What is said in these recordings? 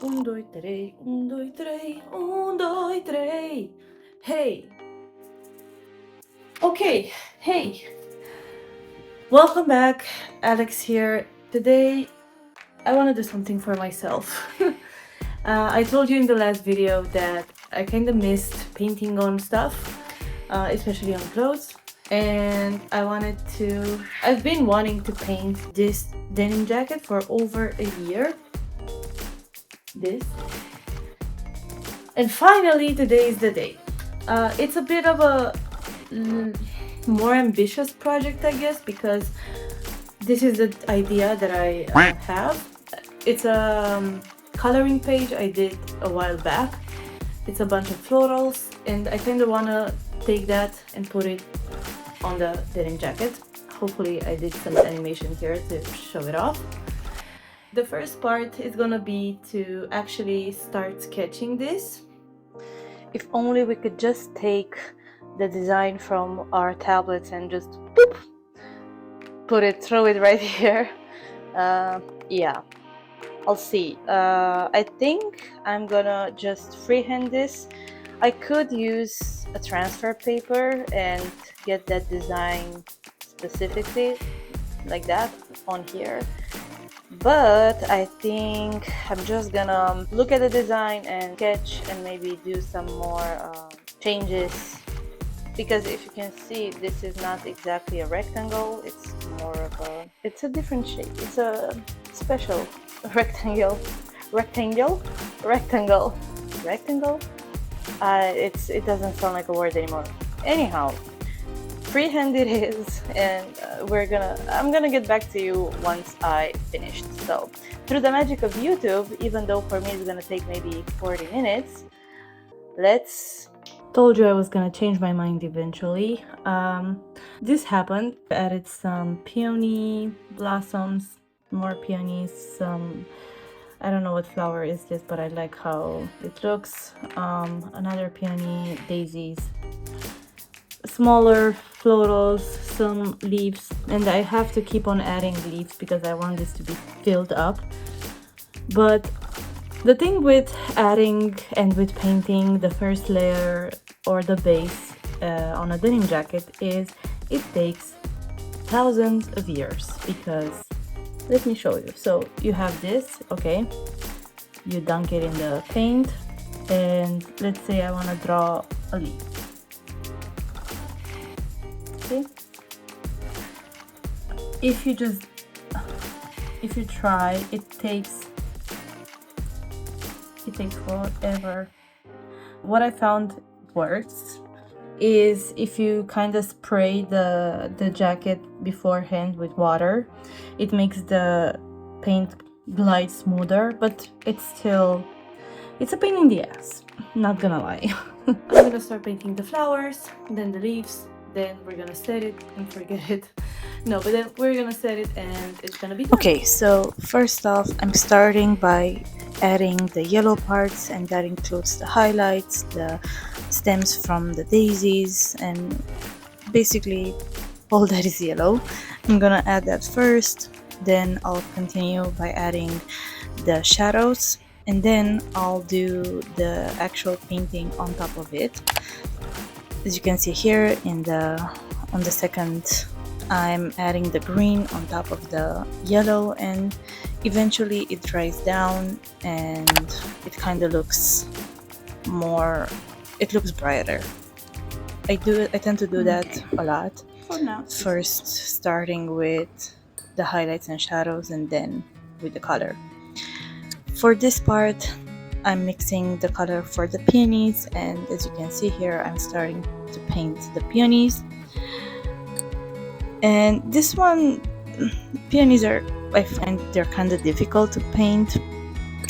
Un, doi, trei, un, doi, trei, un, doi, trei. Hey. Okay, hey. Welcome back. Alex here. Today, I want to do something for myself. I told you in the last video that I kind of missed painting on stuff, especially on clothes. And I've been wanting to paint this denim jacket for over a year. This. And finally, today is the day. It's a bit of a more ambitious project, I guess, because this is the idea that I have. It's a coloring page I did a while back. It's a bunch of florals, and I kind of want to take that and put it on the denim jacket. Hopefully I did some animation here to show it off. The first part is gonna be to actually start sketching this. If only we could just take the design from our tablets and just boop, throw it right here. Yeah, I'll see. I think I'm gonna just freehand this. I could use a transfer paper and get that design specifically like that on here, but I think I'm just gonna look at the design and sketch and maybe do some more changes, because if you can see, this is not exactly a rectangle, it's more of it's a different shape. It's a special rectangle. It doesn't sound like a word anymore. Anyhow, freehand it is, and I'm gonna get back to you once I finished. So through the magic of YouTube, even though for me it's gonna take maybe 40 minutes, told you I was gonna change my mind eventually. This happened. I added some peony blossoms, more peonies, some, I don't know what flower is this, but I like how it looks. Another peony, daisies, smaller florals, some leaves, and I have to keep on adding leaves because I want this to be filled up. But the thing with adding and with painting the first layer or the base on a denim jacket is it takes thousands of years, because let me show you. So you have this, okay, you dunk it in the paint, and let's say I want to draw a leaf. Okay, if you try, it takes forever. What I found works is if you kind of spray the jacket beforehand with water, it makes the paint glide smoother, but it's a pain in the ass, not gonna lie. I'm gonna start painting the flowers, then the leaves, then we're gonna set it and forget it. No, but then we're gonna set it and it's gonna be done. Okay, so first off, I'm starting by adding the yellow parts, and that includes the highlights, the stems from the daisies, and basically all that is yellow. I'm gonna add that first, then I'll continue by adding the shadows, and then I'll do the actual painting on top of it. As you can see here on the second, I'm adding the green on top of the yellow, and eventually it dries down and it kind of looks brighter. I tend to do that a lot. For now, first starting with the highlights and shadows, and then with the color. For this part, I'm mixing the color for the peonies, and as you can see here, I'm starting to paint the peonies. And this one, peonies I find they're kind of difficult to paint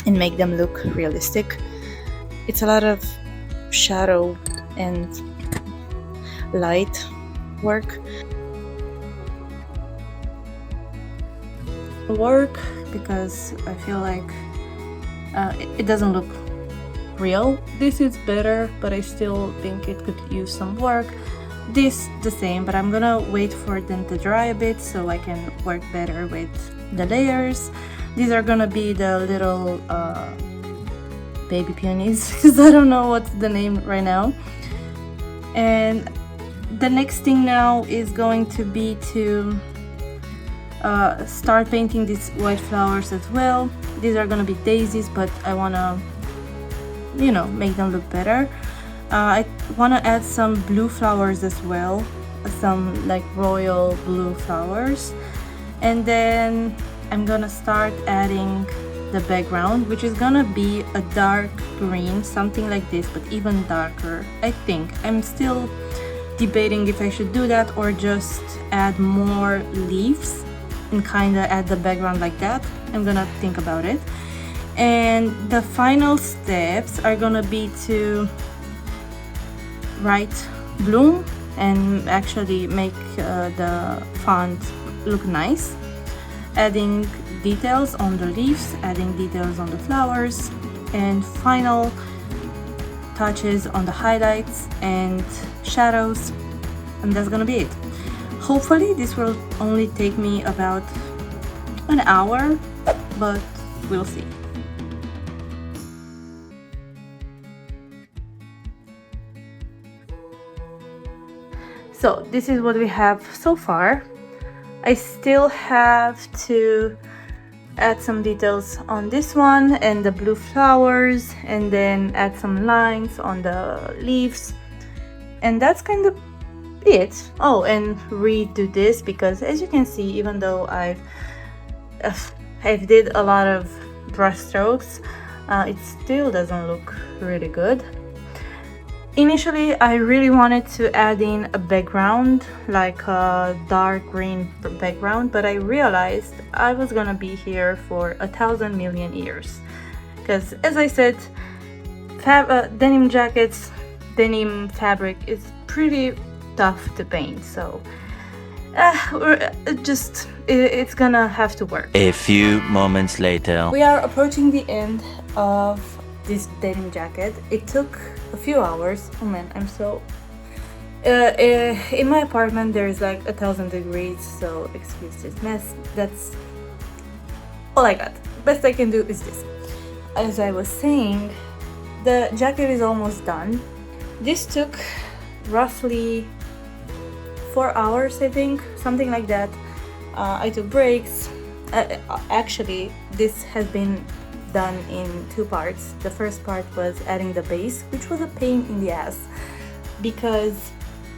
and make them look realistic. It's a lot of shadow and light work. Because I feel like it doesn't look real. This is better, but I still think it could use some work. This the same, but I'm gonna wait for them to dry a bit so I can work better with the layers. These are gonna be the little baby peonies because I don't know what's the name right now. And the next thing now is going to be to start painting these white flowers as well. These are gonna be daisies, but I wanna, you know, make them look better. I wanna add some blue flowers as well, some like royal blue flowers. And then I'm gonna start adding the background, which is gonna be a dark green, something like this, but even darker. I think I'm still debating if I should do that or just add more leaves and kind of add the background like that. I'm gonna think about it. And the final steps are gonna be to write bloom and actually make the font look nice, adding details on the leaves, adding details on the flowers, and final touches on the highlights and shadows, and that's gonna be it. Hopefully this will only take me about an hour, but we'll see. So this is what we have so far. I still have to add some details on this one and the blue flowers, and then add some lines on the leaves, and that's kind of it. Oh, and redo this because as you can see, even though I've did a lot of brush strokes, it still doesn't look really good. Initially, I really wanted to add in a background, like a dark green background, but I realized I was gonna be here for 1,000 million years. Because as I said, denim jackets, denim fabric is pretty tough to paint, so it's gonna have to work. A few moments later. We are approaching the end of this denim jacket. It took a few hours. Oh man, I'm so in my apartment there's like 1,000 degrees, so excuse this mess. That's all I got. Best I can do is this. As I was saying, the jacket is almost done. This took roughly 4 hours, I think, something like that. I took breaks. Actually, this has been done in 2 parts. The first part was adding the base, which was a pain in the ass because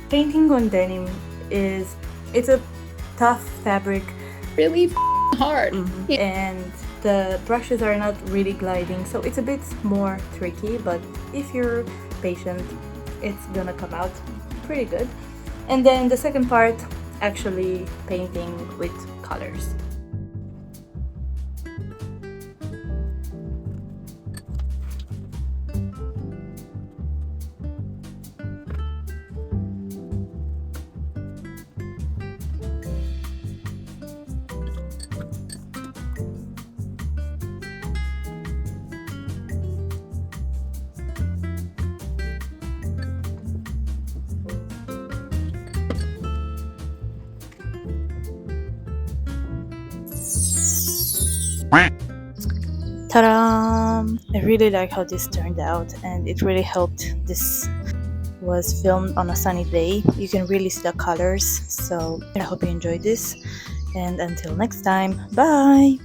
painting on denim it's a tough fabric, really hard. And the brushes are not really gliding, so it's a bit more tricky, but if you're patient, it's gonna come out pretty good. And then the second part, actually painting with colors. Ta-da! I really like how this turned out, and it really helped. This was filmed on a sunny day. You can really see the colors, so I hope you enjoyed this, and until next time, bye!